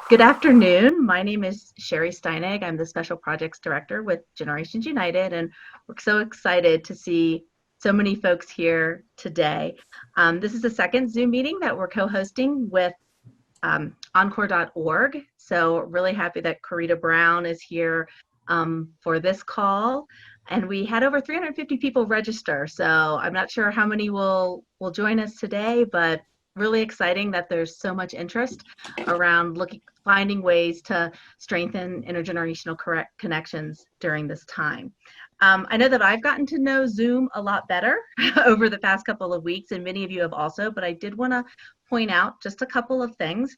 Good afternoon. My name is Sherry Steinig. I'm the Special Projects Director with Generations United, and we're so excited to see so many folks here today. This is the second Zoom meeting that we're co-hosting with Encore.org. So really happy that Corita Brown is here for this call. And we had over 350 people register. So I'm not sure how many will join us today, but really exciting that there's so much interest around finding ways to strengthen intergenerational connections during this time. I know that I've gotten to know Zoom a lot better over the past couple of weeks, and many of you have also, but I did want to point out just a couple of things.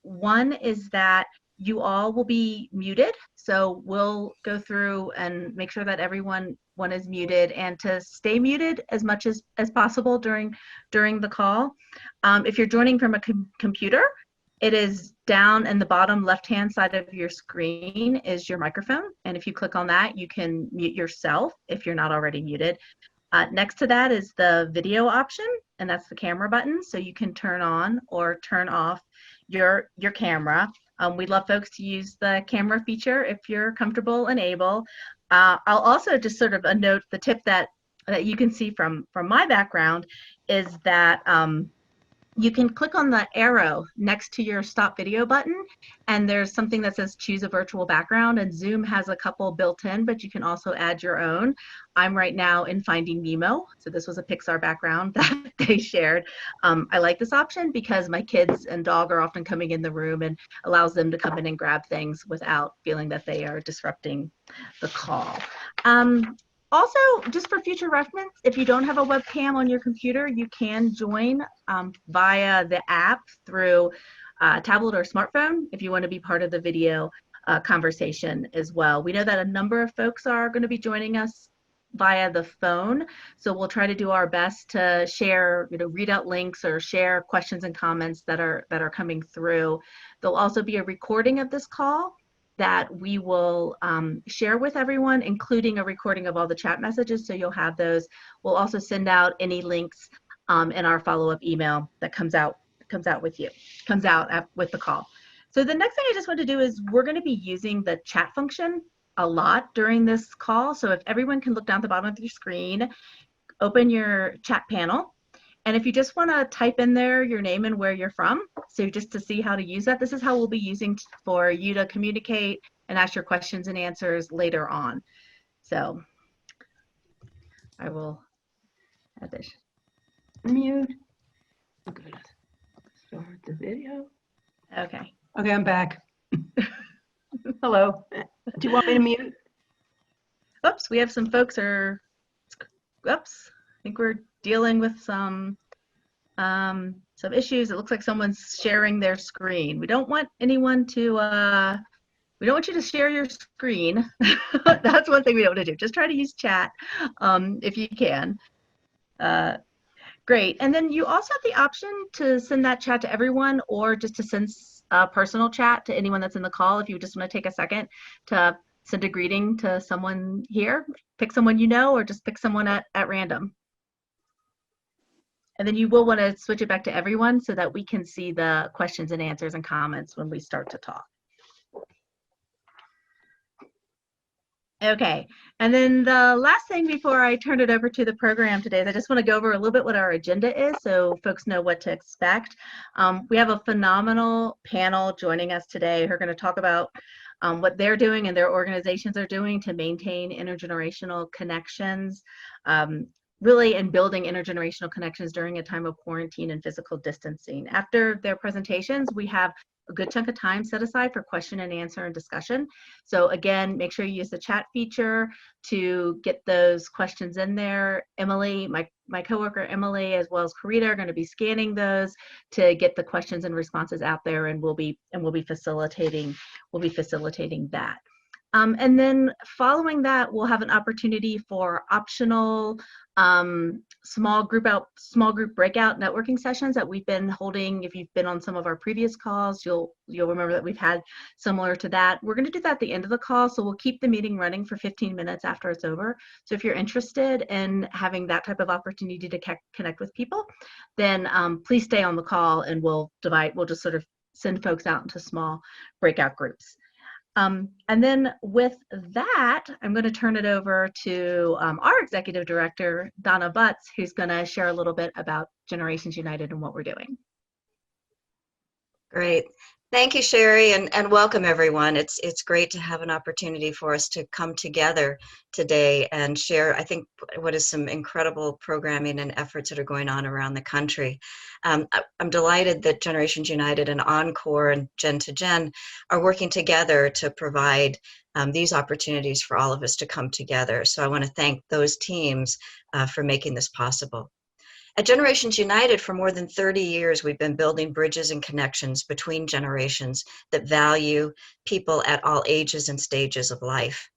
One is that you all will be muted, so we'll go through and make sure that everyone is muted, and to stay muted as much as possible during the call. If you're joining from a computer, it is down in the bottom left-hand side of your screen is your microphone, and if you click on that, you can mute yourself if you're not already muted. Next to that is the video option, and that's the camera button, so you can turn on or turn off your camera. We'd love folks to use the camera feature if you're comfortable and able. I'll also just sort of note the tip that you can see from my background is that you can click on the arrow next to your stop video button, and there's something that says choose a virtual background, and Zoom has a couple built in, but you can also add your own. I'm right now in Finding Nemo, so this was a Pixar background that they shared. I like this option because my kids and dog are often coming in the room and allows them to come in and grab things without feeling that they are disrupting the call. Also, just for future reference, if you don't have a webcam on your computer, you can join via the app through tablet or smartphone if you want to be part of the video conversation as well. We know that a number of folks are going to be joining us via the phone, so we'll try to do our best to share, read out links or share questions and comments that are coming through. There'll also be a recording of this call that we will share with everyone, including a recording of all the chat messages, so you'll have those. We'll also send out any links in our follow-up email that comes out with the call. So the next thing I just want to do is we're going to be using the chat function a lot during this call. So if everyone can look down at the bottom of your screen, open your chat panel. And if you just want to type in there your name and where you're from, so just to see how to use that, this is how we'll be using for you to communicate and ask your questions and answers later on. So I will add this. Mute. Good. Start the video. Okay. Okay, I'm back. Hello. Do you want me to mute? Oops, we have some folks oops, I think we're dealing with some issues. It looks like someone's sharing their screen. We don't want anyone to, we don't want you to share your screen. That's one thing we don't want to do. Just try to use chat if you can. Great. And then you also have the option to send that chat to everyone, or just to send a personal chat to anyone that's in the call. If you just want to take a second to send a greeting to someone here, pick someone you know, or just pick someone at random. And then you will want to switch it back to everyone so that we can see the questions and answers and comments when we start to talk. Okay, and then the last thing before I turn it over to the program today is I just want to go over a little bit what our agenda is so folks know what to expect. We have a phenomenal panel joining us today who are going to talk about what they're doing and their organizations are doing to maintain intergenerational connections, really in building intergenerational connections during a time of quarantine and physical distancing. After their presentations, we have a good chunk of time set aside for question and answer and discussion. So again, make sure you use the chat feature to get those questions in there. Emily, my coworker Emily, as well as Corita, are going to be scanning those to get the questions and responses out there, and we'll be facilitating that. And then following that, we'll have an opportunity for optional small group breakout networking sessions that we've been holding. If you've been on some of our previous calls, you'll remember that we've had similar to that. We're going to do that at the end of the call, so we'll keep the meeting running for 15 minutes after it's over. So if you're interested in having that type of opportunity to connect with people, then please stay on the call, and we'll just sort of send folks out into small breakout groups. And then with that, I'm going to turn it over to our Executive Director, Donna Butz, who's going to share a little bit about Generations United and what we're doing. Great. Thank you, Sherry, and welcome everyone. It's great to have an opportunity for us to come together today and share, I think, what is some incredible programming and efforts that are going on around the country. I'm delighted that Generations United and Encore and Gen to Gen are working together to provide these opportunities for all of us to come together. So I want to thank those teams for making this possible. At Generations United, for more than 30 years, we've been building bridges and connections between generations that value people at all ages and stages of life.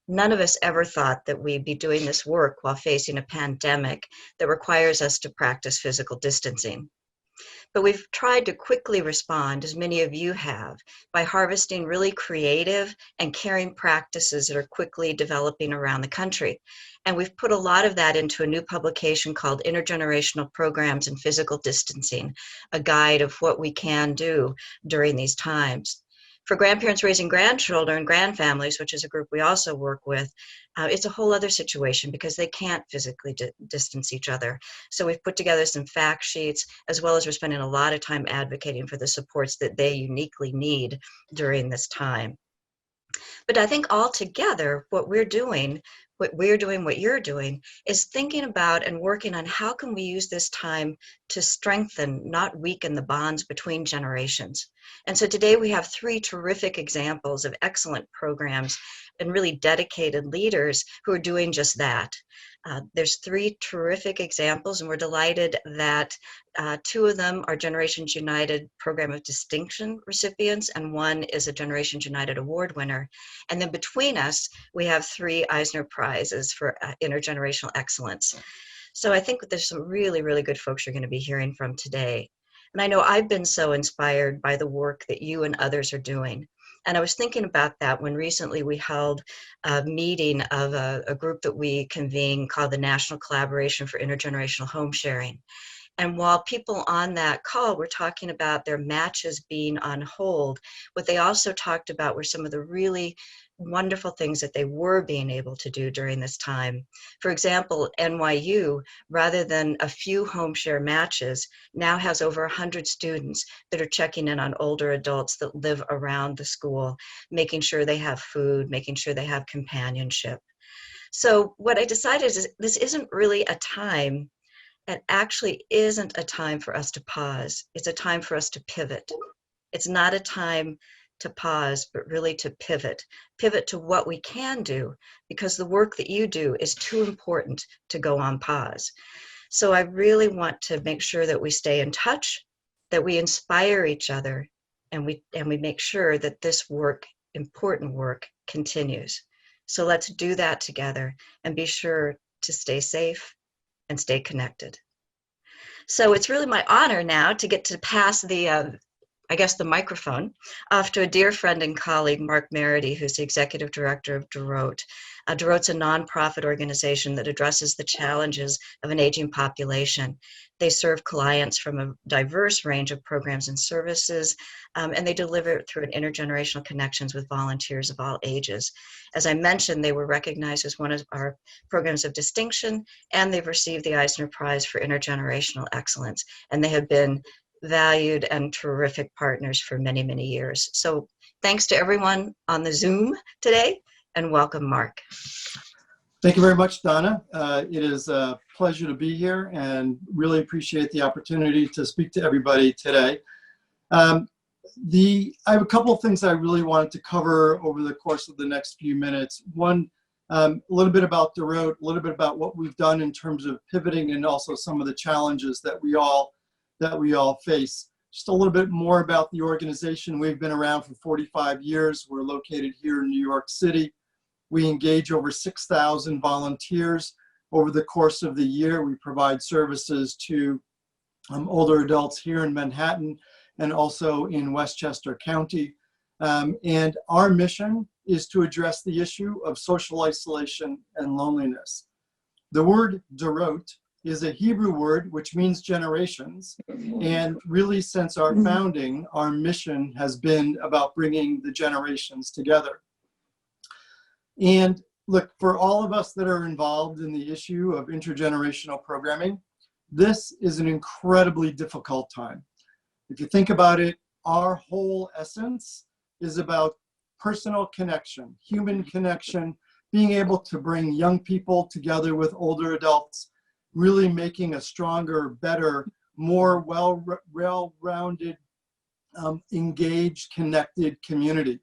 None of us ever thought that we'd be doing this work while facing a pandemic that requires us to practice physical distancing. But we've tried to quickly respond, as many of you have, by harvesting really creative and caring practices that are quickly developing around the country. And we've put a lot of that into a new publication called Intergenerational Programs in Physical Distancing, a guide of what we can do during these times. For grandparents raising grandchildren, grandfamilies, which is a group we also work with, it's a whole other situation because they can't physically distance each other. So we've put together some fact sheets, as well as we're spending a lot of time advocating for the supports that they uniquely need during this time. But I think altogether, what you're doing, is thinking about and working on how can we use this time to strengthen, not weaken, the bonds between generations. And so today we have 3 terrific examples of excellent programs and really dedicated leaders who are doing just that. There's 3 terrific examples, and we're delighted that 2 of them are Generations United Program of Distinction recipients, and 1 is a Generations United Award winner. And then between us, we have 3 Eisner Prizes for intergenerational excellence. So I think there's some really, really good folks you're going to be hearing from today. And I know I've been so inspired by the work that you and others are doing. And I was thinking about that when recently we held a meeting of a group that we convened called the National Collaboration for Intergenerational Home Sharing. And while people on that call were talking about their matches being on hold, what they also talked about were some of the really wonderful things that they were being able to do during this time. For example, NYU, rather than a few home share matches, now has over 100 students that are checking in on older adults that live around the school, making sure they have food, making sure they have companionship. So what I decided is this isn't really a time. It actually isn't a time for us to pause. It's a time for us to pivot. It's not a time to pause, but really to pivot to what we can do, because the work that you do is too important to go on pause. So I really want to make sure that we stay in touch, that we inspire each other, and we make sure that this work, important work, continues. So let's do that together and be sure to stay safe and stay connected. So it's really my honor now to get to pass the microphone off to a dear friend and colleague, Mark Merity, who's the Executive Director of Dorot. Dorot's a nonprofit organization that addresses the challenges of an aging population. They serve clients from a diverse range of programs and services, and they deliver it through an intergenerational connections with volunteers of all ages. As I mentioned, they were recognized as one of our programs of distinction, and they've received the Eisner Prize for Intergenerational Excellence, and they have been valued and terrific partners for many, many years. So thanks to everyone on the Zoom today, and welcome, Mark. Thank you very much, Donna. It is a pleasure to be here and really appreciate the opportunity to speak to everybody today. I have a couple of things I really wanted to cover over the course of the next few minutes. One, a little bit about Dorot, a little bit about what we've done in terms of pivoting, and also some of the challenges that we all face. Just a little bit more about the organization. We've been around for 45 years. We're located here in New York City. We engage over 6,000 volunteers over the course of the year. We provide services to older adults here in Manhattan and also in Westchester County. And our mission is to address the issue of social isolation and loneliness. The word Dorot is a Hebrew word which means generations. And really, since our founding, our mission has been about bringing the generations together. And look, for all of us that are involved in the issue of intergenerational programming, this is an incredibly difficult time. If you think about it, our whole essence is about personal connection, human connection, being able to bring young people together with older adults, really making a stronger, better, more well-rounded, engaged, connected community.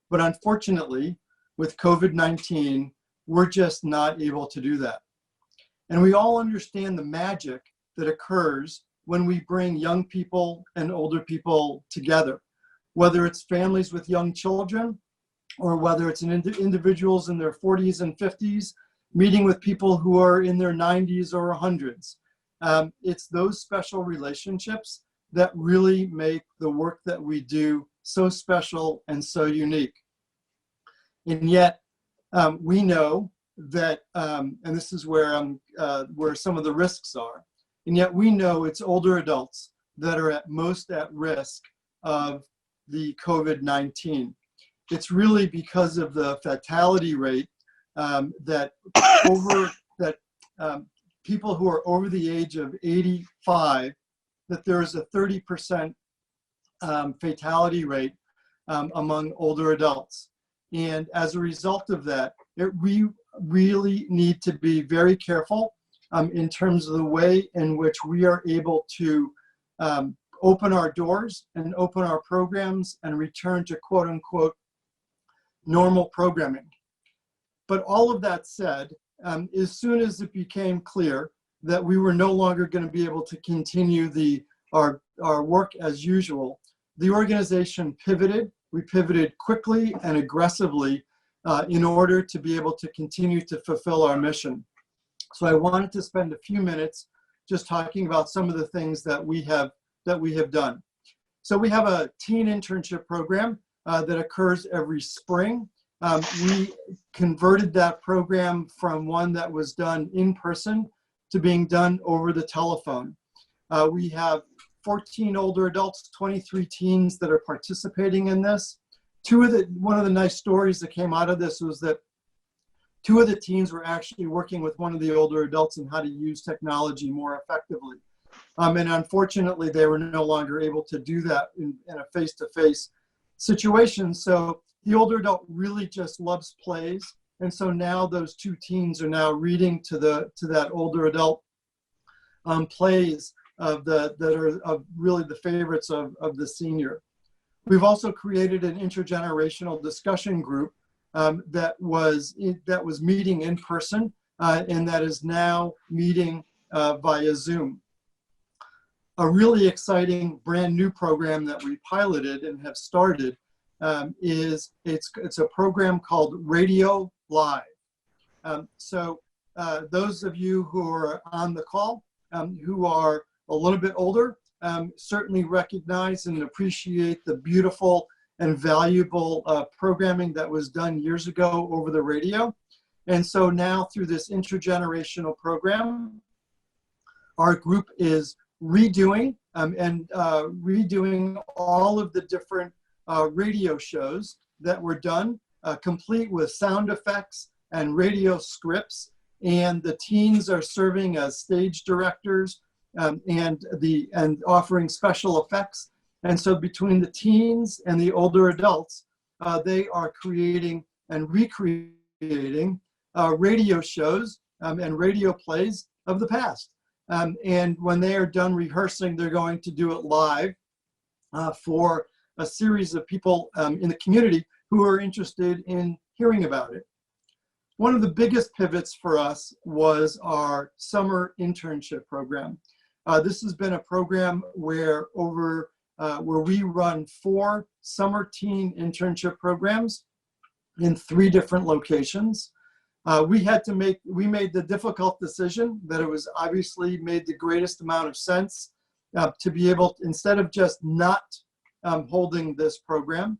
But unfortunately, with COVID-19, we're just not able to do that. And we all understand the magic that occurs when we bring young people and older people together, whether it's families with young children or whether it's individuals in their 40s and 50s meeting with people who are in their 90s or 100s. It's those special relationships that really make the work that we do so special and so unique. And yet, we know that, and this is where some of the risks are, and yet we know it's older adults that are at most at risk of the COVID-19. It's really because of the fatality rate that people who are over the age of 85, that there is a 30% fatality rate among older adults. And as a result of that, we really need to be very careful in terms of the way in which we are able to open our doors and open our programs and return to quote unquote normal programming. But all of that said, as soon as it became clear that we were no longer going to be able to continue our work as usual, the organization pivoted. We pivoted quickly and aggressively in order to be able to continue to fulfill our mission. So I wanted to spend a few minutes just talking about some of the things that we have done. So we have a teen internship program that occurs every spring. We converted that program from one that was done in person to being done over the telephone. We have 14 older adults, 23 teens that are participating in this. One of the nice stories that came out of this was that 2 of the teens were actually working with one of the older adults on how to use technology more effectively. And unfortunately, they were no longer able to do that in a face-to-face situation. So the older adult really just loves plays. And so now those 2 teens are now reading to that older adult plays that are really the favorites of the senior. We've also created an intergenerational discussion group that was meeting in person and that is now meeting via Zoom. A really exciting brand new program that we piloted and have started is it's a program called Radio Live. So those of you who are on the call who are a little bit older certainly recognize and appreciate the beautiful and valuable programming that was done years ago over the radio. And so now through this intergenerational program, our group is redoing redoing all of the different radio shows that were done, complete with sound effects and radio scripts. And the teens are serving as stage directors and offering special effects. And so between the teens and the older adults, they are creating and recreating radio shows and radio plays of the past. And when they are done rehearsing, they're going to do it live for a series of people in the community who are interested in hearing about it. One of the biggest pivots for us was our summer internship program. This has been a program where we run 4 summer teen internship programs in 3 different locations. We made the difficult decision that it was obviously made the greatest amount of sense to be able to, instead of just not holding this program,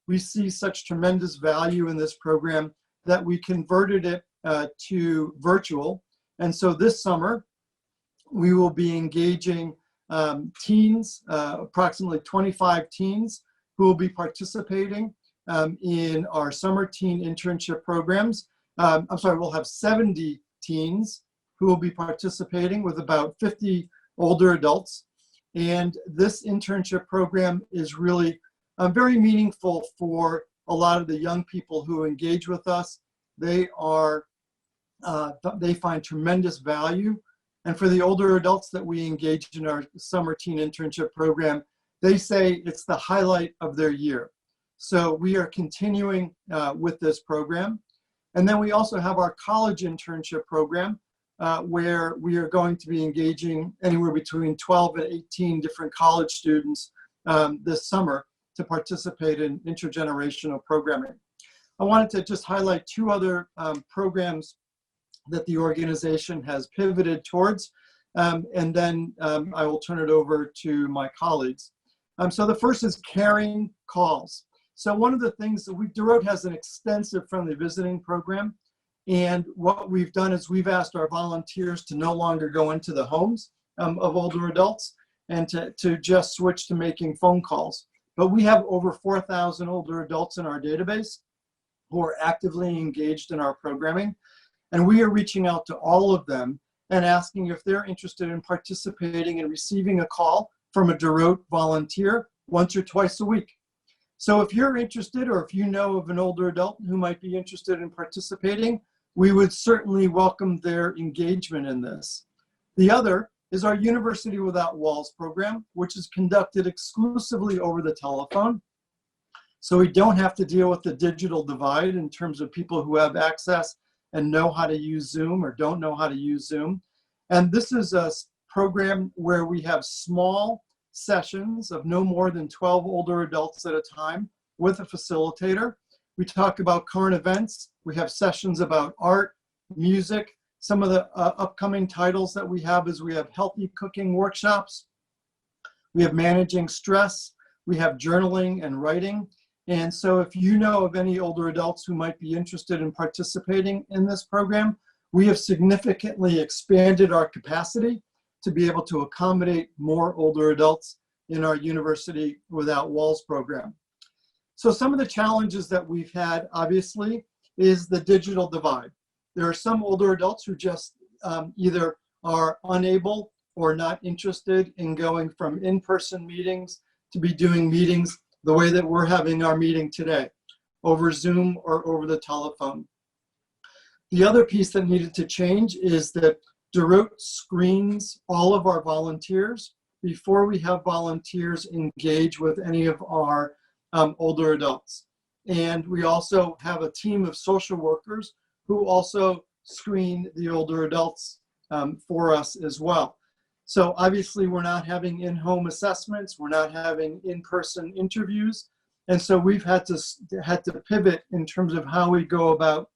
we see such tremendous value in this program that we converted it to virtual. And so this summer, we will be engaging teens, approximately 25 teens, who will be participating in our summer teen internship programs. I'm sorry, we'll have 70 teens who will be participating with about 50 older adults. And this internship program is really very meaningful for a lot of the young people who engage with us. They find tremendous value. And for the older adults that we engage in our summer teen internship program, they say it's the highlight of their year. So we are continuing with this program. And then we also have our college internship program, where we are going to be engaging anywhere between 12 and 18 different college students this summer to participate in intergenerational programming. I wanted to just highlight two other programs that the organization has pivoted towards, and then I will turn it over to my colleagues. So the first is carrying calls. So one of the things that Dorot has an extensive friendly visiting program, and what we've done is we've asked our volunteers to no longer go into the homes of older adults and to just switch to making phone calls. But we have over 4,000 older adults in our database who are actively engaged in our programming. And we are reaching out to all of them and asking if they're interested in participating and receiving a call from a Dorot volunteer once or twice a week. So if you're interested, or if you know of an older adult who might be interested in participating, we would certainly welcome their engagement in this. The other is our University Without Walls program, which is conducted exclusively over the telephone. So we don't have to deal with the digital divide in terms of people who have access and know how to use Zoom or don't know how to use Zoom. And this is a program where we have small sessions of no more than 12 older adults at a time with a facilitator. We talk about current events. We have sessions about art, music. Some of the upcoming titles that we have is we have healthy cooking workshops. We have managing stress. We have journaling and writing. And so if you know of any older adults who might be interested in participating in this program, we have significantly expanded our capacity to be able to accommodate more older adults in our University Without Walls program. So some of the challenges that we've had, obviously, is the digital divide. There are some older adults who just either are unable or not interested in going from in-person meetings to be doing meetings the way that we're having our meeting today, over Zoom or over the telephone. The other piece that needed to change is that Dorot screens all of our volunteers before we have volunteers engage with any of our older adults. And we also have a team of social workers who also screen the older adults for us as well. So obviously we're not having in-home assessments, we're not having in-person interviews. And so we've had to pivot in terms of how we go about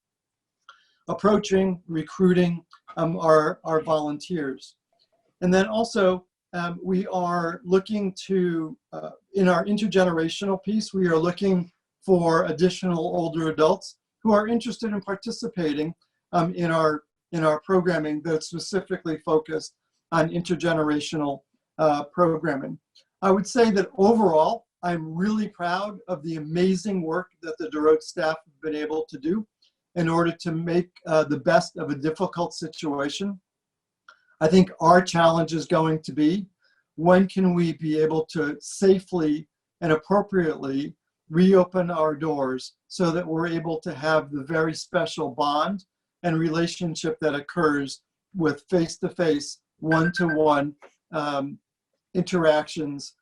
approaching, recruiting our volunteers. And then also we are looking to, in our intergenerational piece, we are looking for additional older adults who are interested in participating in our programming that's specifically focused on intergenerational programming. I would say that overall, I'm really proud of the amazing work that the Dorot staff have been able to do in order to make the best of a difficult situation. I think our challenge is going to be, when can we be able to safely and appropriately reopen our doors so that we're able to have the very special bond and relationship that occurs with face-to-face, one-to-one interactions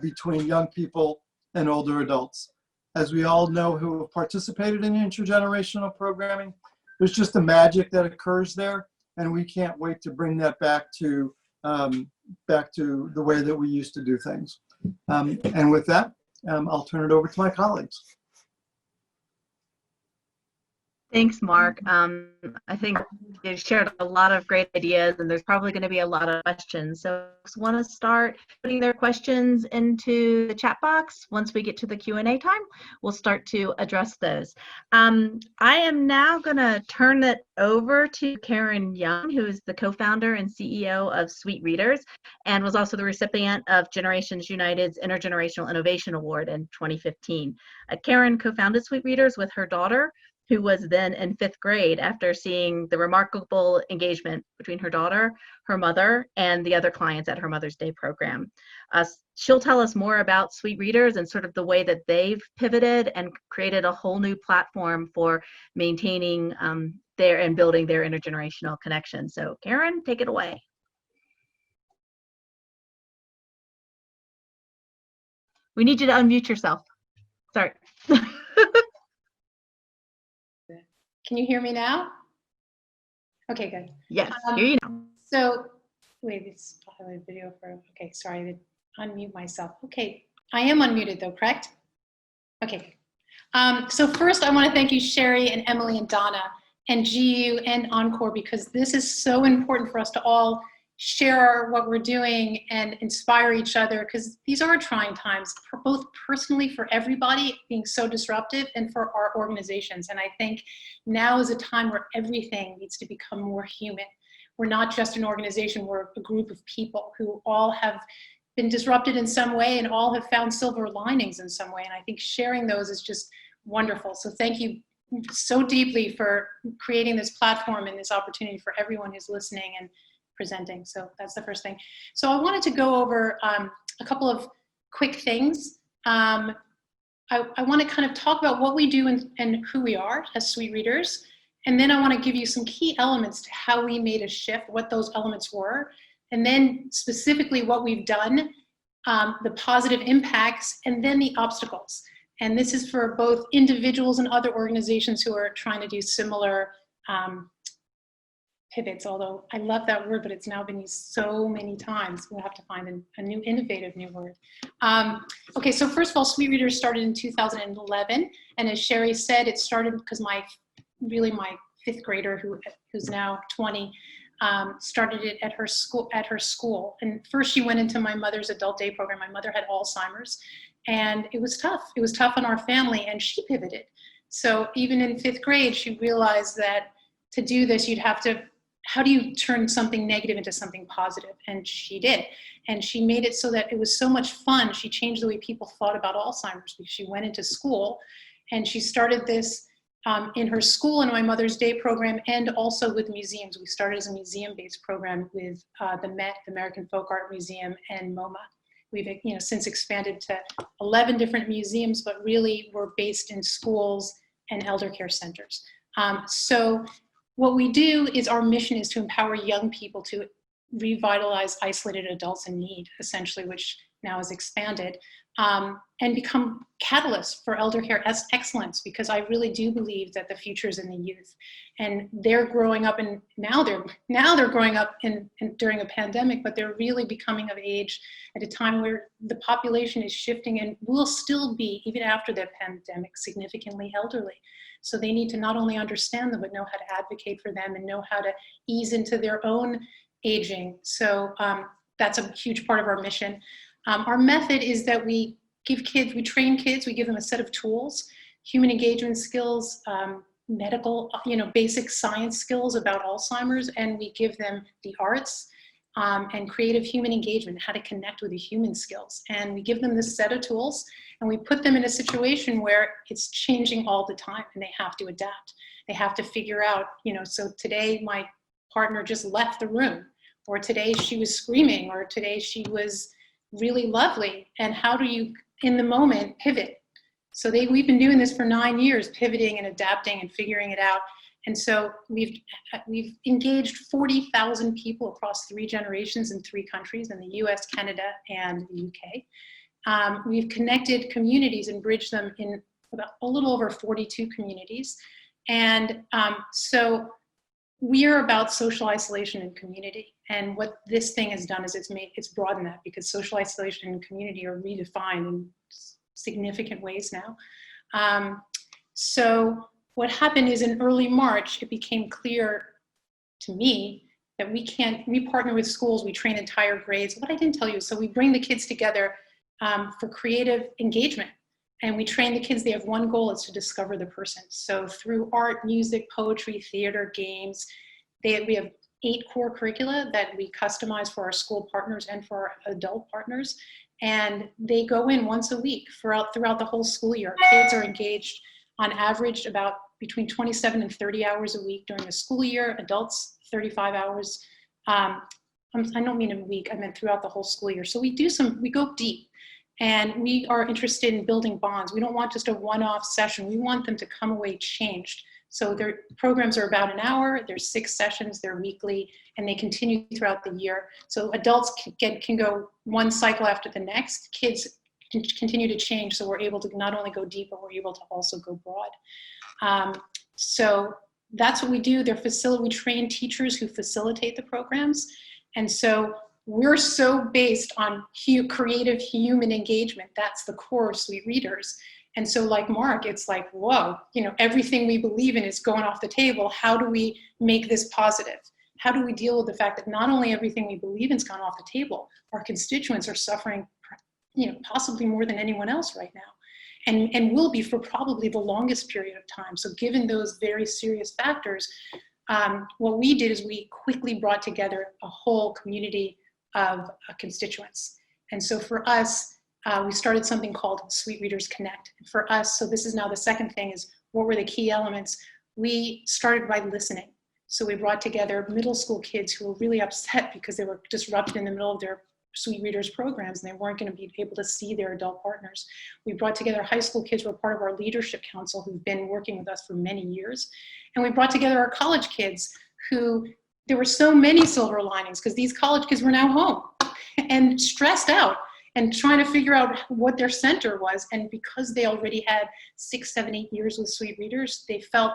between young people and older adults. As we all know who have participated in intergenerational programming, there's just a magic that occurs there, and we can't wait to bring that back to the way that we used to do things. And with that, I'll turn it over to my colleagues. Thanks, Mark. I think you've shared a lot of great ideas, and there's probably going to be a lot of questions. So folks want to start putting their questions into the chat box. Once we get to the Q&A time, we'll start to address those. I am now going to turn it over to Karen Young, who is the co-founder and CEO of Sweet Readers, and was also the recipient of Generations United's Intergenerational Innovation Award in 2015. Karen co-founded Sweet Readers with her daughter, who was then in 5th grade, after seeing the remarkable engagement between her daughter, her mother, and the other clients at her Mother's Day program. She'll tell us more about Sweet Readers and sort of the way that they've pivoted and created a whole new platform for maintaining their and building their intergenerational connection. So Karen, take it away. We need you to unmute yourself. Sorry. Can you hear me now? Okay, good. Yes, hear you now. So, wait, it's a video for, okay, sorry, to unmute myself. Okay, I am unmuted though, correct? Okay. So first I want to thank you, Sherry and Emily and Donna and GU and Encore, because this is so important for us to all share what we're doing and inspire each other, because these are trying times, for both personally for everybody being so disruptive and for our organizations. And I think now is a time where everything needs to become more human. We're not just an organization, we're a group of people who all have been disrupted in some way and all have found silver linings in some way. And I think sharing those is just wonderful. So thank you so deeply for creating this platform and this opportunity for everyone who's listening and presenting. So that's the first thing. So I wanted to go over a couple of quick things. I want to kind of talk about what we do and who we are as Sweet Readers. And then I want to give you some key elements to how we made a shift, what those elements were, and then specifically what we've done, the positive impacts, and then the obstacles. And this is for both individuals and other organizations who are trying to do similar pivots, although I love that word, but it's now been used so many times. We'll have to find a new, innovative new word. Okay, so first of all, Sweet Readers started in 2011. And as Sherry said, it started because my 5th grader, who's now 20, started it at her school. And first she went into my mother's adult day program. My mother had Alzheimer's, and it was tough. It was tough on our family, and she pivoted. So even in 5th grade, she realized that to do this, you'd have to, how do you turn something negative into something positive? And she did. And she made it so that it was so much fun. She changed the way people thought about Alzheimer's, because she went into school and she started this in her school in my Mother's Day program, and also with museums. We started as a museum-based program with the Met, the American Folk Art Museum, and MoMA. We've since expanded to 11 different museums, but really we're based in schools and elder care centers. So what we do is, our mission is to empower young people to revitalize isolated adults in need, essentially, which now is expanded, and become catalysts for elder care excellence, because I really do believe that the future is in the youth. And they're growing up, and now they're growing up during a pandemic, but they're really becoming of age at a time where the population is shifting and will still be, even after the pandemic, significantly elderly. So they need to not only understand them, but know how to advocate for them and know how to ease into their own aging. So that's a huge part of our mission. Our method is that we train kids, we give them a set of tools, human engagement skills, medical, basic science skills about Alzheimer's, and we give them the arts and creative human engagement, how to connect with the human skills. And we give them this set of tools, and we put them in a situation where it's changing all the time, and they have to adapt. They have to figure out, so today my partner just left the room, or today she was screaming, or today she was really lovely. And how do you, in the moment, pivot? So we've been doing this for 9 years, pivoting and adapting and figuring it out. And so we've engaged 40,000 people across 3 generations in 3 countries, in the US, Canada, and the UK. We've connected communities and bridged them in about a little over 42 communities. And so we are about social isolation and community. And what this thing has done is it's broadened that, because social isolation and community are redefined in significant ways now. So what happened is in early March, it became clear to me that we partner with schools, we train entire grades. What I didn't tell you, so we bring the kids together for creative engagement. And we train the kids, they have one goal, is to discover the person. So through art, music, poetry, theater, games, we have 8 core curricula that we customize for our school partners and for our adult partners. And they go in once a week throughout the whole school year. Kids are engaged on average about between 27 and 30 hours a week during the school year, adults 35 hours. I don't mean a week, I meant throughout the whole school year. So we go deep. And we are interested in building bonds. We don't want just a one-off session. We want them to come away changed. So their programs are about an hour. There's 6 sessions. They're weekly, and they continue throughout the year. So adults can go one cycle after the next. Kids can continue to change. So we're able to not only go deep, but we're able to also go broad. So that's what we do. We train teachers who facilitate the programs. And so we're so based on creative human engagement. That's the core of Sweet Readers. And so like Mark, it's like, whoa, everything we believe in is going off the table. How do we make this positive? How do we deal with the fact that not only everything we believe in is gone off the table, our constituents are suffering, possibly more than anyone else right now, and will be for probably the longest period of time. So given those very serious factors, what we did is we quickly brought together a whole community of constituents. And so for us, we started something called Sweet Readers Connect. And for us, so this is now the second thing, is what were the key elements? We started by listening. So we brought together middle school kids who were really upset because they were disrupted in the middle of their Sweet Readers programs and they weren't going to be able to see their adult partners. We brought together high school kids who were part of our leadership council who've been working with us for many years. And we brought together our college kids who, there were so many silver linings because these college kids were now home and stressed out and trying to figure out what their center was. And because they already had 6, 7, 8 years with Sweet Readers, they felt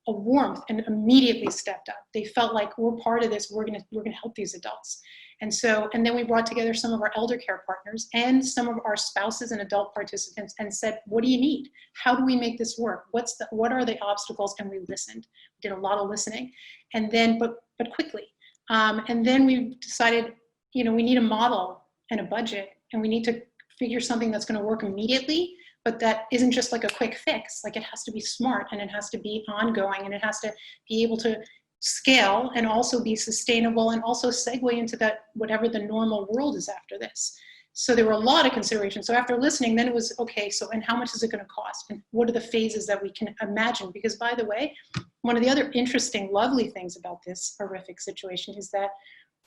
a warmth and immediately stepped up. They felt like, we're part of this, we're gonna help these adults. And then we brought together some of our elder care partners and some of our spouses and adult participants and said, what do you need? How do we make this work? What are the obstacles? And we listened. We did a lot of listening. And then, but quickly. And then we decided, we need a model and a budget, and we need to figure something that's going to work immediately, but that isn't just like a quick fix. Like, it has to be smart, and it has to be ongoing, and it has to be able to scale and also be sustainable and also segue into that, whatever the normal world is after this. So there were a lot of considerations. So after listening, then it was, okay, so, and how much is it going to cost? And what are the phases that we can imagine? Because, by the way, one of the other interesting, lovely things about this horrific situation is that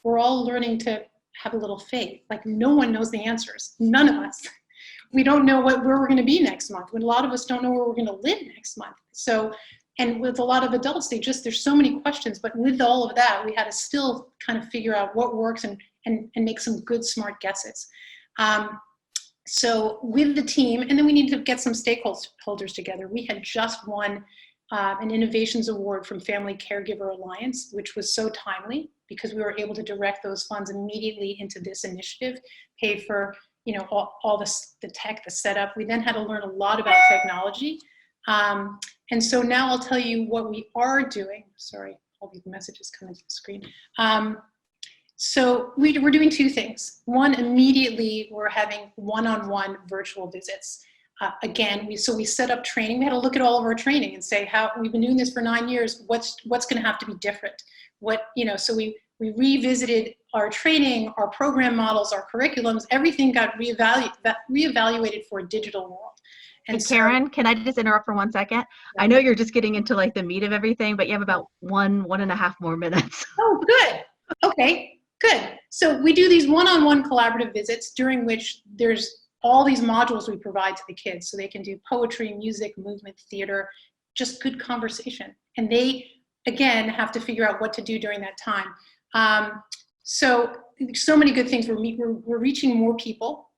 we're all learning to have a little faith. Like, no one knows the answers. None of us. We don't know where we're going to be next month. A lot of us don't know where we're going to live next month. So, and with a lot of adults, there's so many questions, but with all of that, we had to still kind of figure out what works and make some good, smart guesses. So with the team, and then we need to get some stakeholders together. We had just won an Innovations Award from Family Caregiver Alliance, which was so timely because we were able to direct those funds immediately into this initiative, pay for all the tech, the setup. We then had to learn a lot about technology. And so now I'll tell you what we are doing. Sorry, all these messages coming to the screen. So we're doing 2 things. One, immediately we're having one-on-one virtual visits. Again, we set up training. We had to look at all of our training and say, how we've been doing this for 9 years. What's going to have to be different? So we revisited our training, our program models, our curriculums. Everything got reevaluated for a digital world. And hey, Karen, can I just interrupt for 1 second? Yeah. I know you're just getting into like the meat of everything, but you have about 1.5 more minutes. Oh, good. Okay, good. So we do these one-on-one collaborative visits during which there's all these modules we provide to the kids so they can do poetry, music, movement, theater, just good conversation. And they, again, have to figure out what to do during that time. So many good things. We're reaching more people.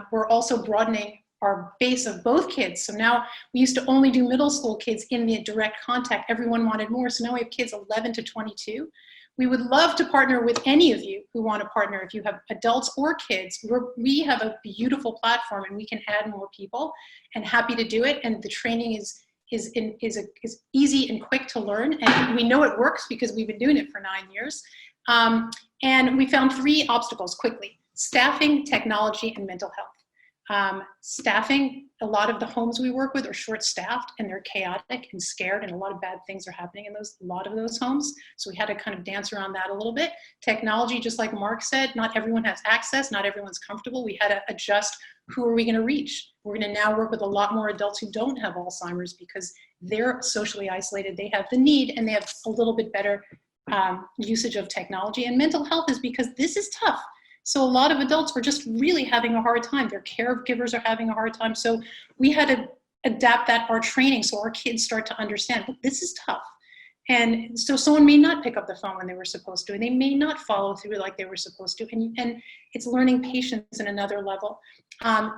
We're also broadening our base of both kids. So now we used to only do middle school kids in the direct contact. Everyone wanted more. So now we have kids 11 to 22. We would love to partner with any of you who want to partner. If you have adults or kids, we have a beautiful platform and we can add more people, and happy to do it. And the training is is easy and quick to learn, and we know it works because we've been doing it for 9 years. And we found 3 obstacles quickly: staffing, technology, and mental health. Staffing, a lot of the homes we work with are short-staffed and they're chaotic and scared, and a lot of bad things are happening in a lot of those homes. So we had to kind of dance around that a little bit. Technology, just like Mark said, not everyone has access, not everyone's comfortable. We had to adjust who are we going to reach. We're going to now work with a lot more adults who don't have Alzheimer's because they're socially isolated. They have the need and they have a little bit better usage of technology. And mental health is because this is tough. So a lot of adults were just really having a hard time. Their caregivers are having a hard time. So we had to adapt our training so our kids start to understand, look, this is tough. And so someone may not pick up the phone when they were supposed to, and they may not follow through like they were supposed to. And it's learning patience in another level.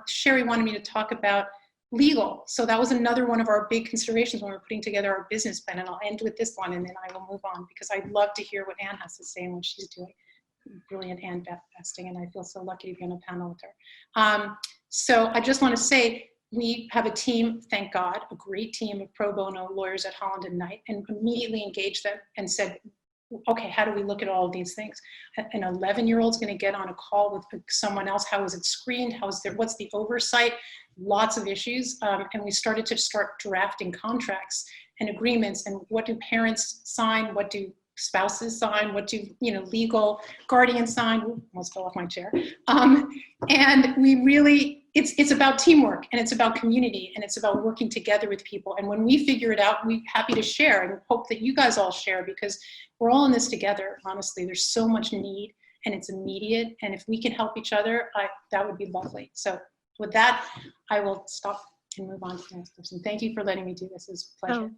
Sherry wanted me to talk about legal. So that was another one of our big considerations when we were putting together our business plan. And I'll end with this one, and then I will move on because I'd love to hear what Anne has to say and what she's doing. Brilliant Anne Besting, and I feel so lucky to be on a panel with her. So I just want to say, we have a team, thank God, a great team of pro bono lawyers at Holland and Knight, and immediately engaged them and said, okay, how do we look at all of these things? An 11-year-old's going to get on a call with someone else. How is it screened? What's the oversight? Lots of issues. And we started to drafting contracts and agreements, and what do parents sign? What do spouses sign? What do legal guardians sign? Ooh, almost fell off my chair. And we really, it's about teamwork, and it's about community, and it's about working together with people. And when we figure it out, we're happy to share, and hope that you guys all share, because we're all in this together. Honestly, there's so much need, and it's immediate. And if we can help each other, that would be lovely. So with that, I will stop and move on to the next person. Thank you for letting me do this. It's a pleasure. Oh,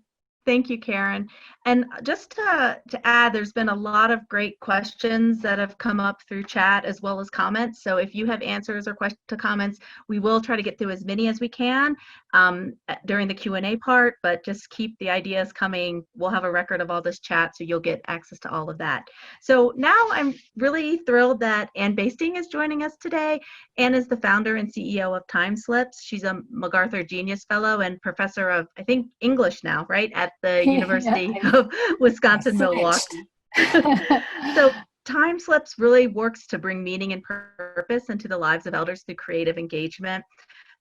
thank you, Karen. And just to add, there's been a lot of great questions that have come up through chat as well as comments. So if you have answers or questions to comments, we will try to get through as many as we can during the Q&A part, but just keep the ideas coming. We'll have a record of all this chat, so you'll get access to all of that. So now I'm really thrilled that Anne Basting is joining us today. Anne is the founder and CEO of Time Slips. She's a MacArthur Genius Fellow and professor of, I think, English now, right, at the University of Wisconsin-Milwaukee. So Time Slips really works to bring meaning and purpose into the lives of elders through creative engagement.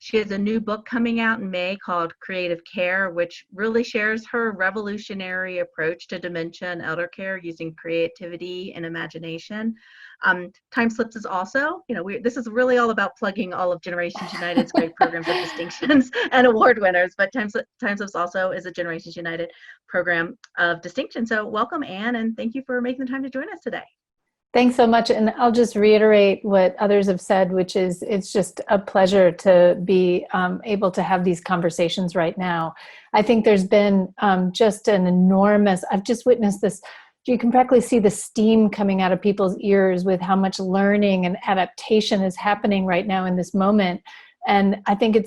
She has a new book coming out in May called Creative Care, which really shares her revolutionary approach to dementia and elder care using creativity and imagination. Time Slips is also, this is really all about plugging all of Generations United's great programs of distinctions and award winners, but Time Slips also is a Generations United program of distinction. So welcome, Anne, and thank you for making the time to join us today. Thanks so much. And I'll just reiterate what others have said, which is it's just a pleasure to be able to have these conversations right now. I think there's been just an enormous, I've just witnessed this. You can practically see the steam coming out of people's ears with how much learning and adaptation is happening right now in this moment. And I think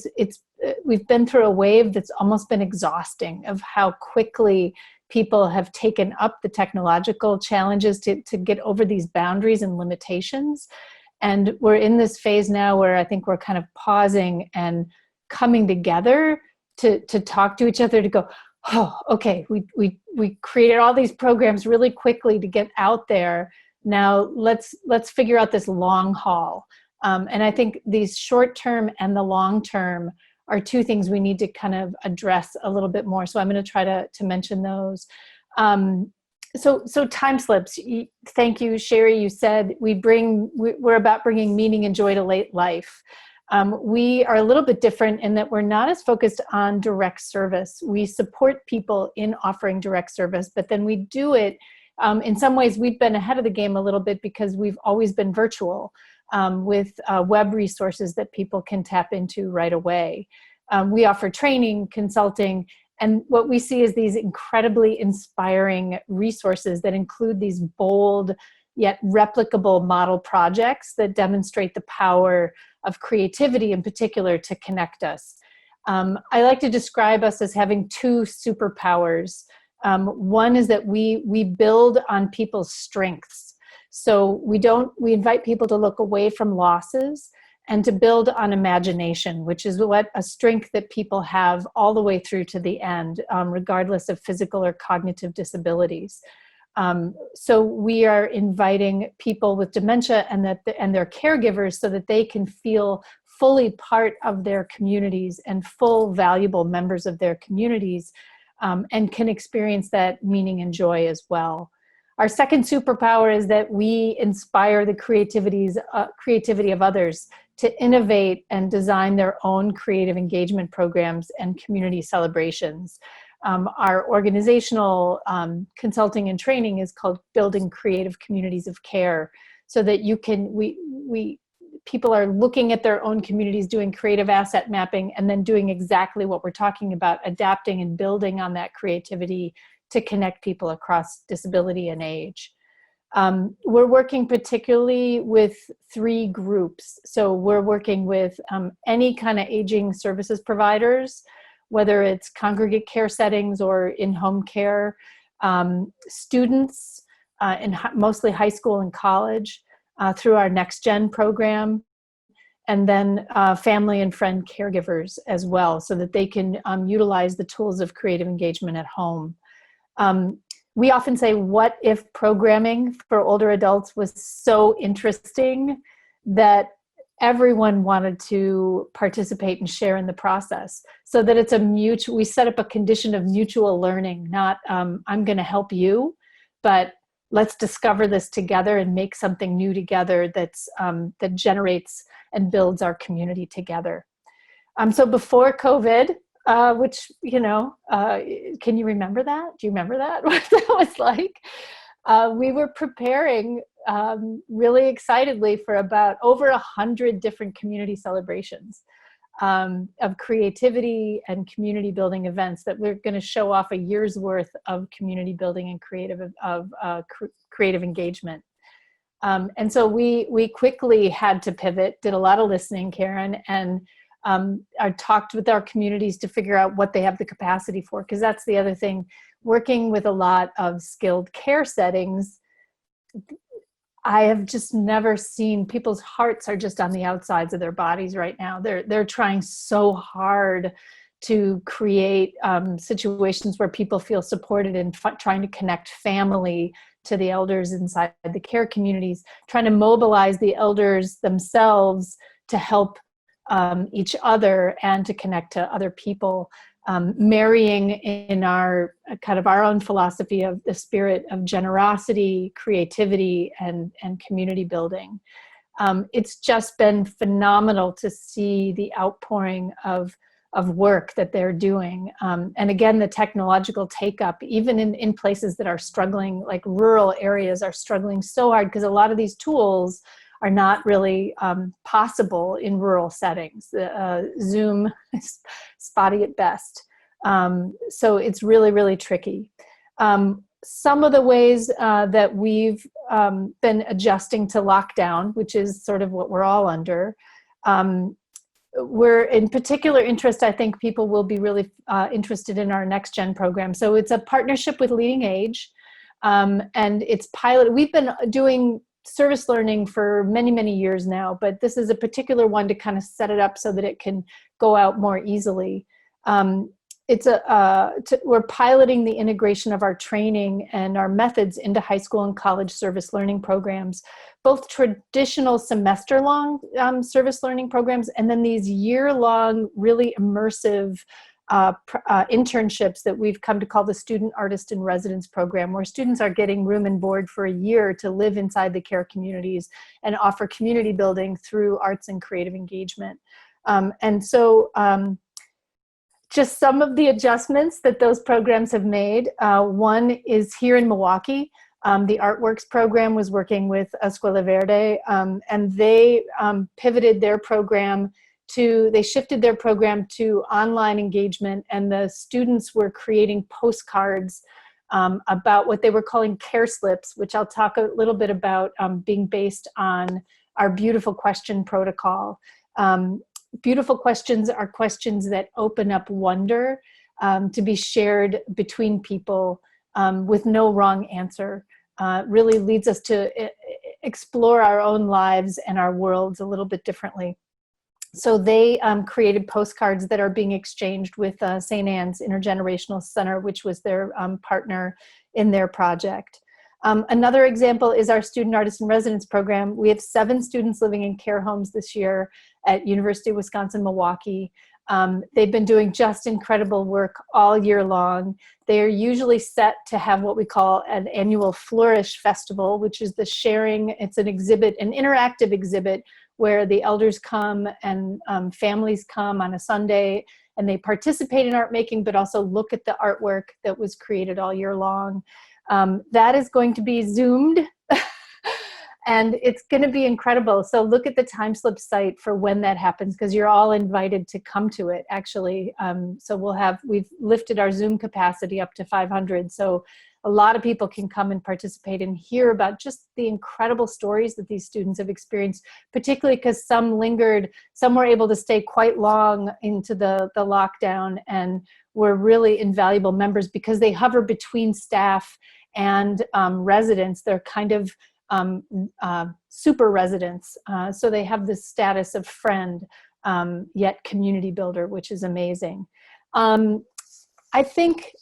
we've been through a wave that's almost been exhausting of how quickly people have taken up the technological challenges to get over these boundaries and limitations. And we're in this phase now where I think we're kind of pausing and coming together to talk to each other, to go, oh, okay, we created all these programs really quickly to get out there. Now let's figure out this long haul. And I think these short term and the long term are two things we need to kind of address a little bit more. So I'm going to try to mention those. So Time Slips, thank you, Sherry. You said we're about bringing meaning and joy to late life. We are a little bit different in that we're not as focused on direct service. We support people in offering direct service, but then we do it, in some ways we've been ahead of the game a little bit because we've always been virtual. With web resources that people can tap into right away. We offer training, consulting, and what we see is these incredibly inspiring resources that include these bold yet replicable model projects that demonstrate the power of creativity in particular to connect us. I like to describe us as having two superpowers. One is that we build on people's strengths. So we invite people to look away from losses and to build on imagination, which is a strength that people have all the way through to the end, regardless of physical or cognitive disabilities. So we are inviting people with dementia and their caregivers so that they can feel fully part of their communities and full valuable members of their communities, and can experience that meaning and joy as well. Our second superpower is that we inspire the creativity of others to innovate and design their own creative engagement programs and community celebrations. Our organizational consulting and training is called Building Creative Communities of Care, so that people are looking at their own communities, doing creative asset mapping, and then doing exactly what we're talking about, adapting and building on that creativity to connect people across disability and age. We're working particularly with 3 groups. So we're working with any kind of aging services providers, whether it's congregate care settings or in-home care, students in mostly high school and college through our Next Gen program, and then family and friend caregivers as well, so that they can utilize the tools of creative engagement at home. We often say, what if programming for older adults was so interesting that everyone wanted to participate and share in the process, so that it's we set up a condition of mutual learning, not I'm going to help you, but let's discover this together and make something new together that generates and builds our community together. So before COVID, which, can you remember that? Do you remember that? What that was like? We were preparing really excitedly for about over 100 different community celebrations of creativity and community building events that we're going to show off a year's worth of community building and creative engagement. And so we quickly had to pivot, did a lot of listening, Karen, and I talked with our communities to figure out what they have the capacity for, because that's the other thing. Working with a lot of skilled care settings, I have just never seen, people's hearts are just on the outsides of their bodies right now. They're trying so hard to create situations where people feel supported and trying to connect family to the elders inside the care communities, trying to mobilize the elders themselves to help each other and to connect to other people, marrying in our kind of our own philosophy of the spirit of generosity, creativity, and community building. It's just been phenomenal to see the outpouring of work that they're doing. And again, the technological take-up, even in places that are struggling, like rural areas are struggling so hard because a lot of these tools are not really possible in rural settings. Zoom is spotty at best. So it's really, really tricky. Some of the ways that we've been adjusting to lockdown, which is sort of what we're all under, we're in particular interest, I think people will be really interested in our Next Gen program. So it's a partnership with Leading Age, and it's pilot. We've been doing service learning for many, many years now, but this is a particular one to kind of set it up so that it can go out more easily. We're piloting the integration of our training and our methods into high school and college service learning programs, both traditional semester-long service learning programs, and then these year-long, really immersive internships that we've come to call the Student Artist in Residence program, where students are getting room and board for a year to live inside the care communities and offer community building through arts and creative engagement. Just some of the adjustments that those programs have made. One is here in Milwaukee. The Artworks program was working with Escuela Verde, and they pivoted their program they shifted their program to online engagement, and the students were creating postcards about what they were calling care slips, which I'll talk a little bit about, being based on our Beautiful Question protocol. Beautiful questions are questions that open up wonder to be shared between people with no wrong answer. Really leads us to explore our own lives and our worlds a little bit differently. So they created postcards that are being exchanged with St. Anne's Intergenerational Center, which was their partner in their project. Another example is our Student Artist in Residence program. We have 7 students living in care homes this year at University of Wisconsin-Milwaukee. They've been doing just incredible work all year long. They are usually set to have what we call an annual Flourish Festival, which is the sharing. It's an exhibit, an interactive exhibit, where the elders come and families come on a Sunday and they participate in art making, but also look at the artwork that was created all year long. That is going to be Zoomed and it's going to be incredible. So look at the TimeSlip site for when that happens, because you're all invited to come to it, actually. So we've lifted our Zoom capacity up to 500. So a lot of people can come and participate and hear about just the incredible stories that these students have experienced, particularly because some lingered, some were able to stay quite long into the lockdown and were really invaluable members because they hover between staff and residents. They're kind of super residents. So they have the status of friend, yet community builder, which is amazing. I think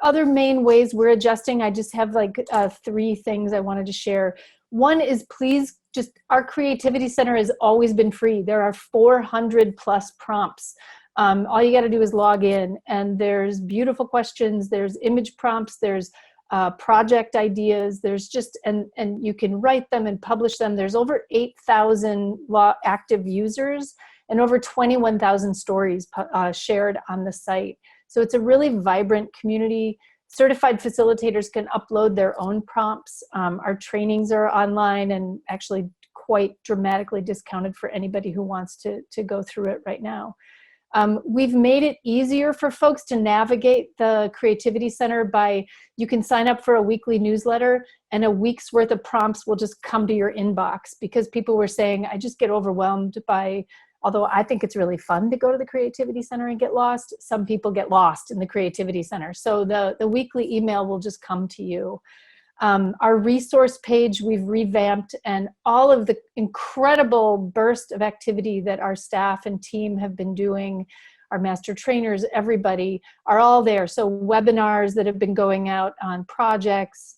other main ways we're adjusting, I just have like 3 things I wanted to share. One is, please just, our Creativity Center has always been free. There are 400 plus prompts. All you got to do is log in, and there's beautiful questions, there's image prompts, there's project ideas, there's just, and you can write them and publish them. There's over 8,000 active users and over 21,000 stories shared on the site. So it's a really vibrant community. Certified facilitators can upload their own prompts. Our trainings are online and actually quite dramatically discounted for anybody who wants to go through it right now. We've made it easier for folks to navigate the Creativity Center by, you can sign up for a weekly newsletter and a week's worth of prompts will just come to your inbox, because people were saying, I just get overwhelmed by, although I think it's really fun to go to the Creativity Center and get lost, some people get lost in the Creativity Center. So the weekly email will just come to you. Our resource page we've revamped, and all of the incredible burst of activity that our staff and team have been doing, our master trainers, everybody are all there. So webinars that have been going out on projects,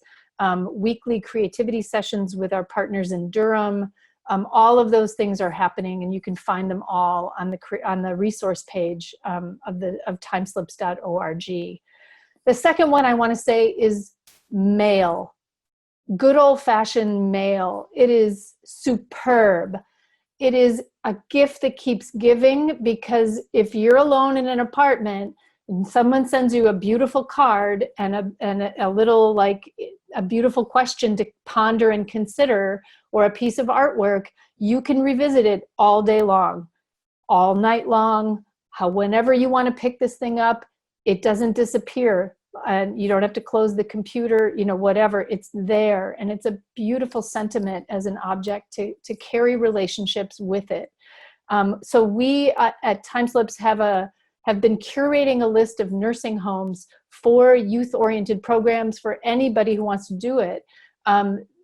weekly creativity sessions with our partners in Durham, all of those things are happening, and you can find them all on the resource page of timeslips.org. The second one I want to say is mail. Good old-fashioned mail. It is superb. It is a gift that keeps giving, because if you're alone in an apartment and someone sends you a beautiful card and a little, like, a beautiful question to ponder and consider, or a piece of artwork, you can revisit it all day long, all night long, whenever you want to pick this thing up. It doesn't disappear. And you don't have to close the computer, whatever, it's there. And it's a beautiful sentiment as an object to carry relationships with it. So we at TimeSlips have been curating a list of nursing homes for youth-oriented programs for anybody who wants to do it.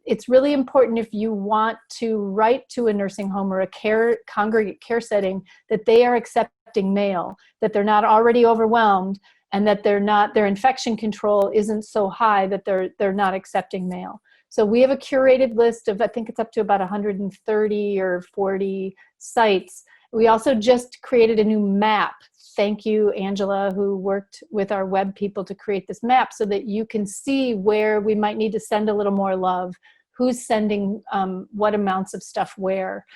It's really important, if you want to write to a nursing home or a congregate care setting, that they are accepting mail, that they're not already overwhelmed, and that their infection control isn't so high that they're not accepting mail. So we have a curated list of, I think it's up to about 130 or 40 sites. We also just created a new map. Thank you, Angela, who worked with our web people to create this map, so that you can see where we might need to send a little more love, who's sending what amounts of stuff where.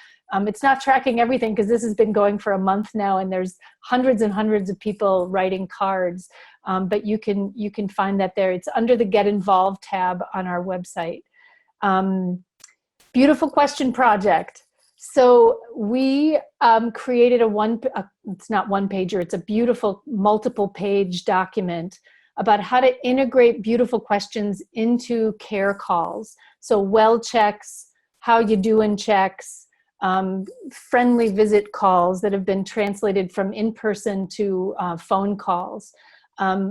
It's not tracking everything, because this has been going for a month now, and there's hundreds and hundreds of people writing cards, but you can find that there. It's under the Get Involved tab on our website. Beautiful Question Project. So we created it's not one pager, it's a beautiful multiple page document about how to integrate beautiful questions into care calls. So well checks, how you doing checks, friendly visit calls that have been translated from in-person to phone calls.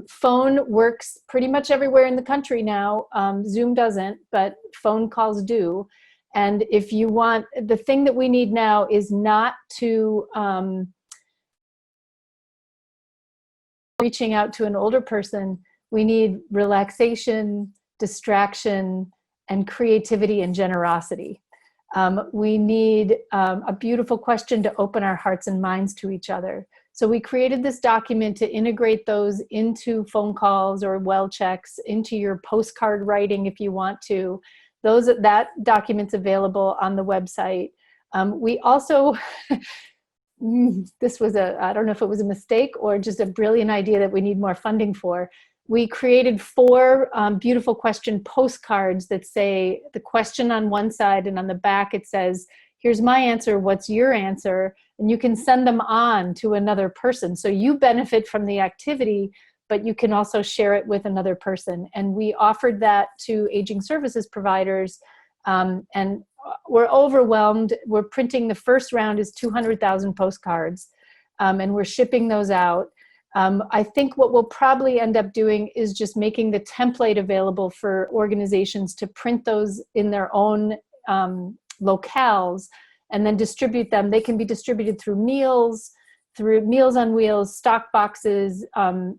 Phone works pretty much everywhere in the country now. Zoom doesn't, but phone calls do. And if you want, the thing that we need now is not to reaching out to an older person. We need relaxation, distraction, and creativity and generosity. We need a beautiful question to open our hearts and minds to each other. So we created this document to integrate those into phone calls or well checks, into your postcard writing if you want to. That document's available on the website. We also, this was I don't know if it was a mistake or just a brilliant idea that we need more funding for. We created 4 beautiful question postcards that say the question on one side, and on the back it says, here's my answer, what's your answer? And you can send them on to another person. So you benefit from the activity, but you can also share it with another person. And we offered that to aging services providers, and we're overwhelmed. We're printing, the first round is 200,000 postcards, and we're shipping those out. I think what we'll probably end up doing is just making the template available for organizations to print those in their own locales and then distribute them. They can be distributed through Meals on Wheels, stock boxes,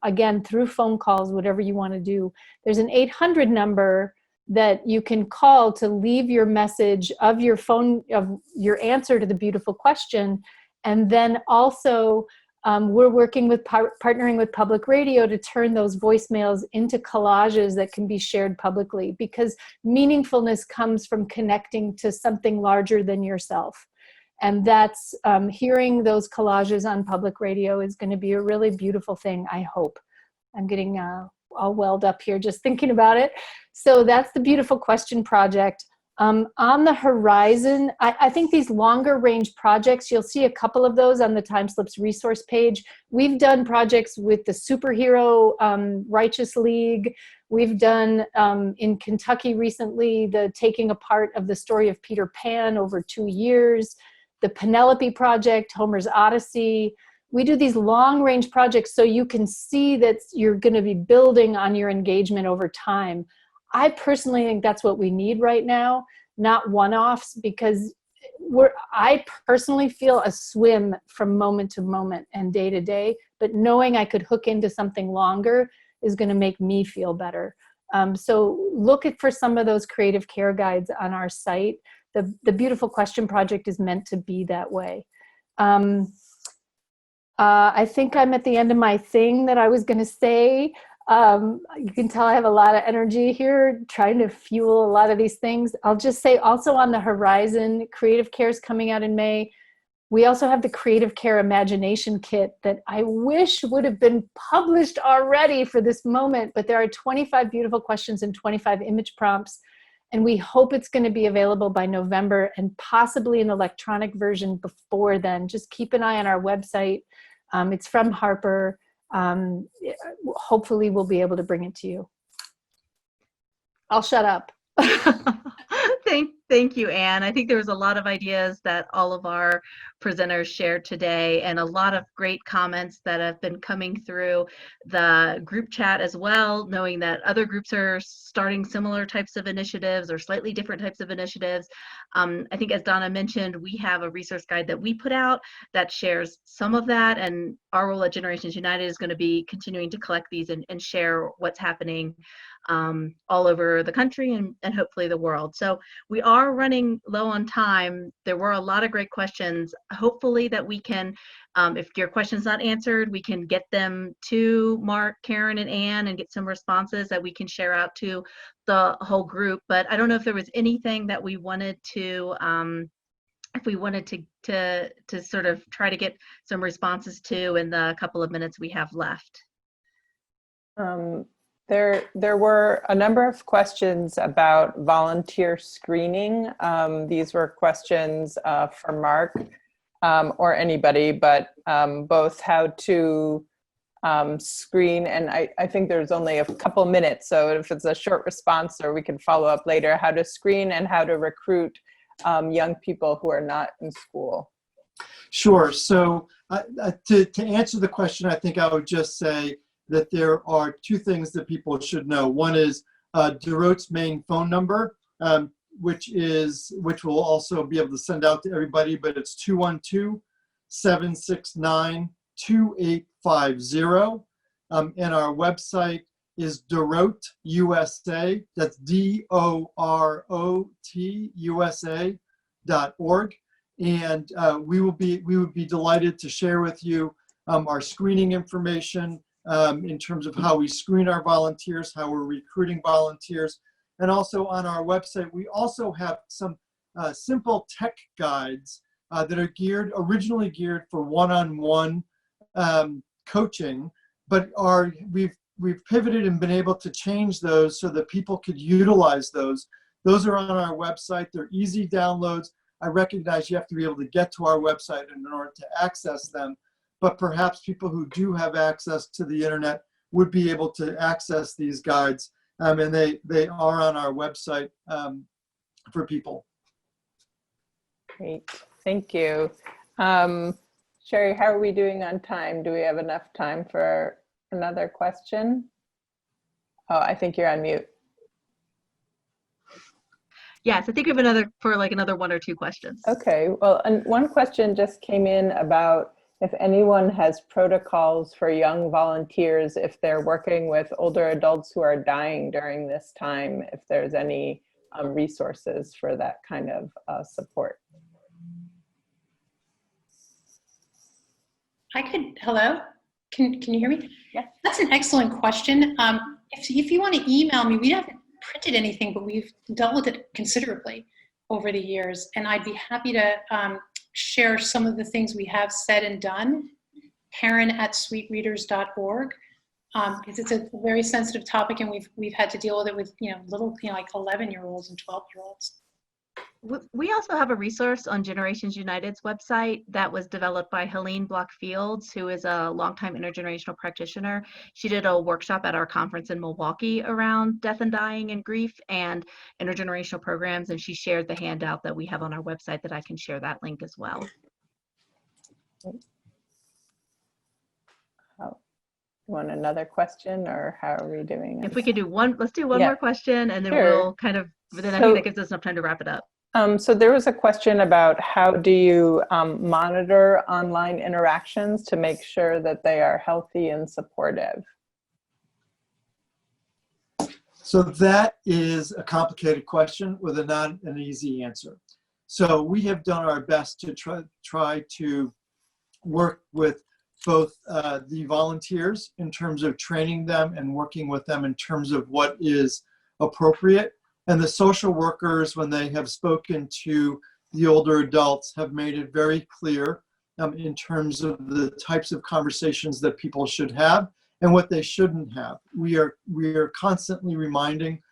again, through phone calls, whatever you want to do. There's an 800 number that you can call to leave your message of your phone, of your answer to the beautiful question. And then also, we're working with partnering with public radio to turn those voicemails into collages that can be shared publicly, because meaningfulness comes from connecting to something larger than yourself. And that's hearing those collages on public radio is going to be a really beautiful thing, I hope. I'm getting all welled up here just thinking about it. So that's the Beautiful Question Project. On the horizon, I think these longer range projects, you'll see a couple of those on the TimeSlips resource page. We've done projects with the Superhero Righteous League. We've done in Kentucky recently, the taking apart of the story of Peter Pan over 2 years, the Penelope Project, Homer's Odyssey. We do these long range projects so you can see that you're going to be building on your engagement over time. I personally think that's what we need right now, not one-offs, because I personally feel a swim from moment to moment and day to day, but knowing I could hook into something longer is going to make me feel better. So look for some of those creative care guides on our site. The Beautiful Question Project is meant to be that way. I think I'm at the end of my thing that I was going to say. You can tell I have a lot of energy here, trying to fuel a lot of these things. I'll just say also on the horizon, Creative Care is coming out in May. We also have the Creative Care Imagination Kit that I wish would have been published already for this moment, but there are 25 beautiful questions and 25 image prompts. And we hope it's going to be available by November and possibly an electronic version before then. Just keep an eye on our website. It's from Harper. Hopefully we'll be able to bring it to you. I'll shut up. Thank you, Anne. I think there was a lot of ideas that all of our presenters shared today, and a lot of great comments that have been coming through the group chat as well, knowing that other groups are starting similar types of initiatives or slightly different types of initiatives. I think, as Donna mentioned, we have a resource guide that we put out that shares some of that, and our role at Generations United is going to be continuing to collect these and share what's happening all over the country and hopefully the world. So we are running low on time. There were a lot of great questions. Hopefully that we can, if your question's not answered, we can get them to Mark, Karen, and Anne and get some responses that we can share out to the whole group. But I don't know if there was anything that we wanted to, if we wanted to sort of try to get some responses to in the couple of minutes we have left. There were a number of questions about volunteer screening. These were questions for Mark or anybody, but both how to screen, and I think there's only a couple minutes, so if it's a short response or we can follow up later, how to screen and how to recruit young people who are not in school. Sure. So to answer the question, I think I would just say that there are 2 things that people should know. One is Dorot's main phone number. which we'll also be able to send out to everybody, but it's 212-769-2850. And our website is Dorot USA. That's DOROT USA.org. And we would be delighted to share with you our screening information in terms of how we screen our volunteers, how we're recruiting volunteers. And also on our website, we also have some simple tech guides that are originally geared for one-on-one coaching, but we've pivoted and been able to change those so that people could utilize those. Those are on our website. They're easy downloads. I recognize you have to be able to get to our website in order to access them, but perhaps people who do have access to the internet would be able to access these guides, and they are on our website for people. Great, thank you. Sherry, how are we doing on time? Do we have enough time for another question? Oh, I think you're on mute. Yes, I think we have another one or two questions. Okay, well, and one question just came in about if anyone has protocols for young volunteers, if they're working with older adults who are dying during this time, if there's any resources for that kind of support. Hello? Can you hear me? Yeah. That's an excellent question. If you want to email me, we haven't printed anything, but we've dealt with it considerably over the years. And I'd be happy to share some of the things we have said and done, Karen@sweetreaders.org, because it's a very sensitive topic, and we've had to deal with it with like 11-year-olds and 12-year-olds. We also have a resource on Generations United's website that was developed by Helene Block-Fields, who is a longtime intergenerational practitioner. She did a workshop at our conference in Milwaukee around death and dying and grief and intergenerational programs, and she shared the handout that we have on our website that I can share that link as well. You want another question, or how are we doing? If we could do one, let's do one more question, and then Sure. we'll I think that gives us enough time to wrap it up. So there was a question about how do you monitor online interactions to make sure that they are healthy and supportive? So that is a complicated question with not an easy answer. So we have done our best to try to work with both the volunteers in terms of training them and working with them in terms of what is appropriate. And the social workers, when they have spoken to the older adults, have made it very clear in terms of the types of conversations that people should have and what they shouldn't have. We are constantly reminding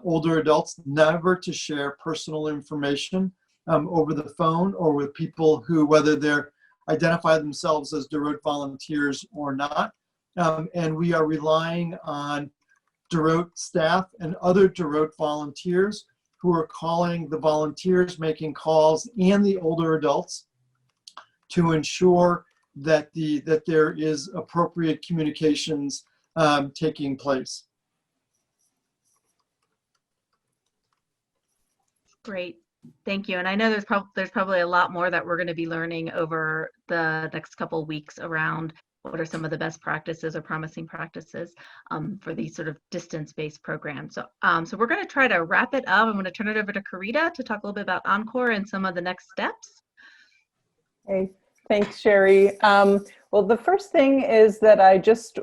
older adults never to share personal information over the phone or with people who, whether they're identify themselves as Dorot volunteers or not. And we are relying on Dorot staff and other Dorot volunteers who are calling the volunteers, making calls, and the older adults to ensure that there is appropriate communications taking place. Great. Thank you. And I know there's probably a lot more that we're going to be learning over the next couple of weeks around what are some of the best practices or promising practices for these sort of distance-based programs. So we're going to try to wrap it up. I'm going to turn it over to Karita to talk a little bit about Encore and some of the next steps. Okay, thanks, Sherry. Well, the first thing is that I just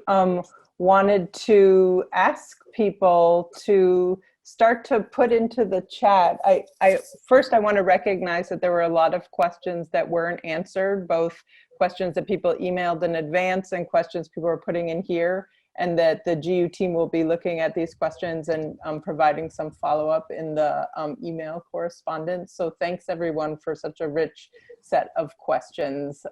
wanted to ask people to start to put into the chat. First, I want to recognize that there were a lot of questions that weren't answered, both questions that people emailed in advance and questions people are putting in here, and that the GU team will be looking at these questions and providing some follow-up in the email correspondence. So thanks everyone for such a rich set of questions.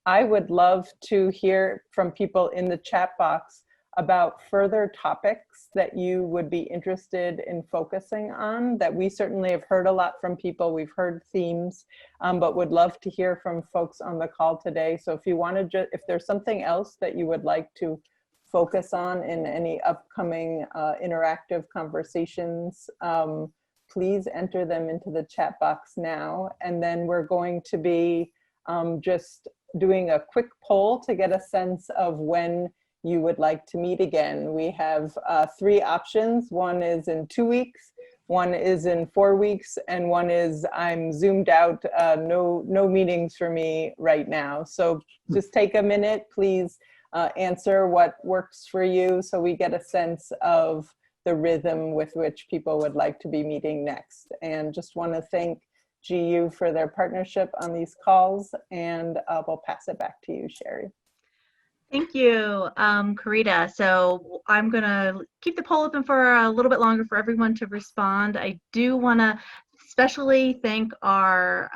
I would love to hear from people in the chat box about further topics that you would be interested in focusing on, that we certainly have heard a lot from people. We've heard themes, but would love to hear from folks on the call today. So if you want to, if there's something else that you would like to focus on in any upcoming interactive conversations, please enter them into the chat box now. And then we're going to be just doing a quick poll to get a sense of when you would like to meet again. We have 3 options. One is in 2 weeks, one is in 4 weeks, and one is I'm zoomed out, no meetings for me right now. So just take a minute, please answer what works for you so we get a sense of the rhythm with which people would like to be meeting next. And just want to thank GU for their partnership on these calls, and we'll pass it back to you, Sherry. Thank you, Karita. So I'm going to keep the poll open for a little bit longer for everyone to respond. I do want to especially thank our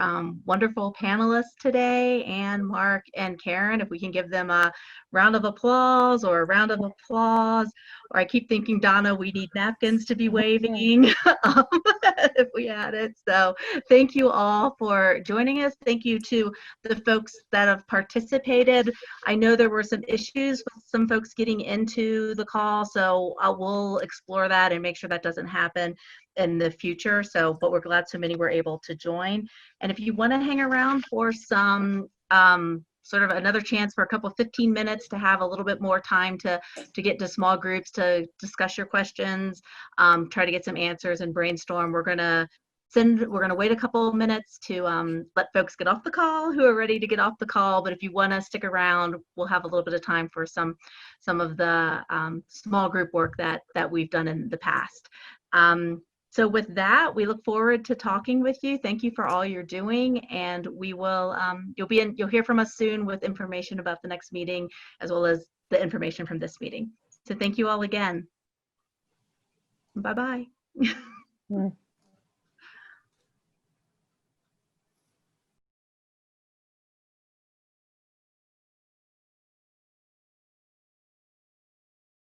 wonderful panelists today, Anne, Mark, and Karen. If we can give them a round of applause or a round of applause. Or I keep thinking, Donna, we need napkins to be waving if we had it. So thank you all for joining us. Thank you to the folks that have participated. I know there were some issues with some folks getting into the call, so we'll explore that and make sure that doesn't happen in the future. So, but we're glad so many were able to join. And if you want to hang around for some sort of another chance for a couple 15 minutes to have a little bit more time to get into small groups to discuss your questions, try to get some answers and brainstorm, we're gonna wait a couple of minutes to let folks get off the call who are ready to get off the call. But if you want to stick around, we'll have a little bit of time for some of the small group work that we've done in the past. So with that, we look forward to talking with you. Thank you for all you're doing, and we will you'll hear from us soon with information about the next meeting as well as the information from this meeting. So thank you all again. Bye-bye.